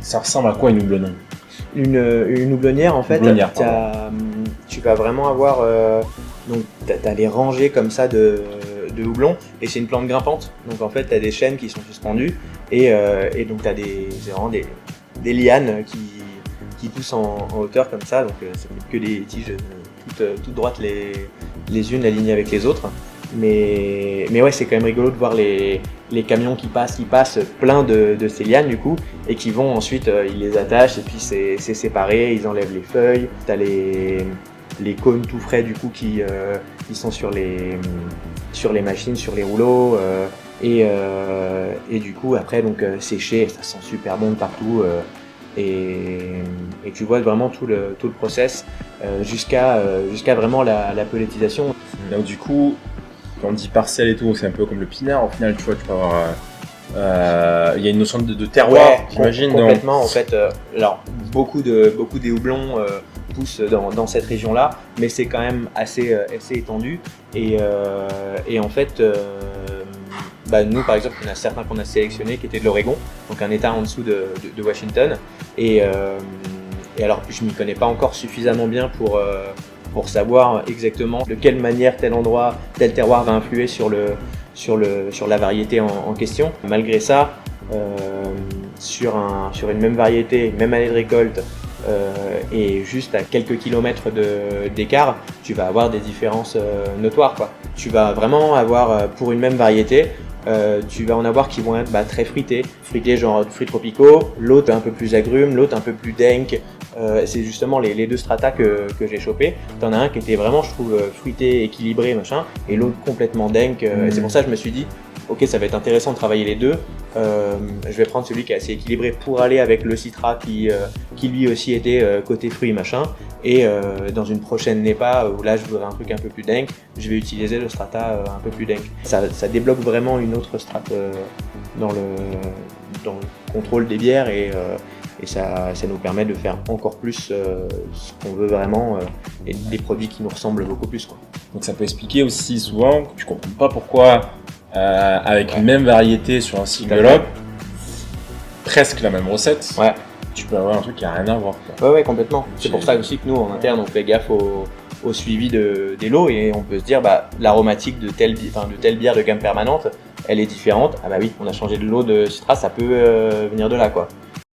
Ça ressemble à quoi une houblonnerie? Une houblonnière, en fait, Houblonnière, tu vas vraiment avoir donc t'as les rangées comme ça de houblon, et c'est une plante grimpante. Donc en fait, tu as des chênes qui sont suspendus, et donc tu as vraiment des lianes qui poussent en hauteur comme ça. Donc c'est que des tiges toutes droites les unes alignées avec les autres. Mais ouais, c'est quand même rigolo de voir les camions qui passent plein de ces lianes du coup, et qui vont ensuite, ils les attachent, et puis c'est séparé, ils enlèvent les feuilles, t'as les cônes tout frais du coup qui sont sur les machines, sur les rouleaux, et du coup après donc séché, ça sent super bon de partout, et tu vois vraiment tout le process jusqu'à vraiment la pelletisation. Donc du coup, quand on dit parcelle et tout, c'est un peu comme le pinard. Au final, tu vois, tu peux avoir, il y a une notion de terroir, Ouais, j'imagine. complètement. En fait, alors beaucoup des houblons poussent dans cette région-là, mais c'est quand même assez étendu. Et en fait, nous par exemple, il y en a certains qu'on a sélectionnés qui étaient de l'Oregon, donc un état en dessous de Washington. Et alors, je m'y connais pas encore suffisamment bien pour savoir exactement de quelle manière tel endroit, tel terroir va influer sur la variété en question. Malgré ça, sur une même variété, même année de récolte, et juste à quelques kilomètres d'écart, tu vas avoir des différences notoires, quoi. Tu vas vraiment avoir, pour une même variété, tu vas en avoir qui vont être très fruités genre fruits tropicaux, l'autre un peu plus agrumes, l'autre un peu plus dank. C'est justement les deux stratas que j'ai chopé. T'en as un qui était vraiment, je trouve, fruité, équilibré, machin, et l'autre complètement dank. Et c'est pour ça que je me suis dit, ok, ça va être intéressant de travailler les deux. Je vais prendre celui qui est assez équilibré pour aller avec le citra qui lui aussi était côté fruits, machin. Et dans une prochaine NEPA, où là je voudrais un truc un peu plus dank, je vais utiliser le strata un peu plus dank. Ça débloque vraiment une autre strate dans le contrôle des bières, et ça nous permet de faire encore plus ce qu'on veut vraiment, et des produits qui nous ressemblent beaucoup plus, quoi. Donc ça peut expliquer aussi souvent que tu comprends pas pourquoi avec une même variété sur un single hop, presque la même recette, tu peux avoir un truc qui a rien à voir, quoi. Ouais, complètement. C'est pour ça aussi que nous en interne on fait gaffe au suivi des lots, et on peut se dire l'aromatique de telle bière de gamme permanente, elle est différente. Ah bah oui, on a changé de lot de citra, ça peut venir de là, quoi.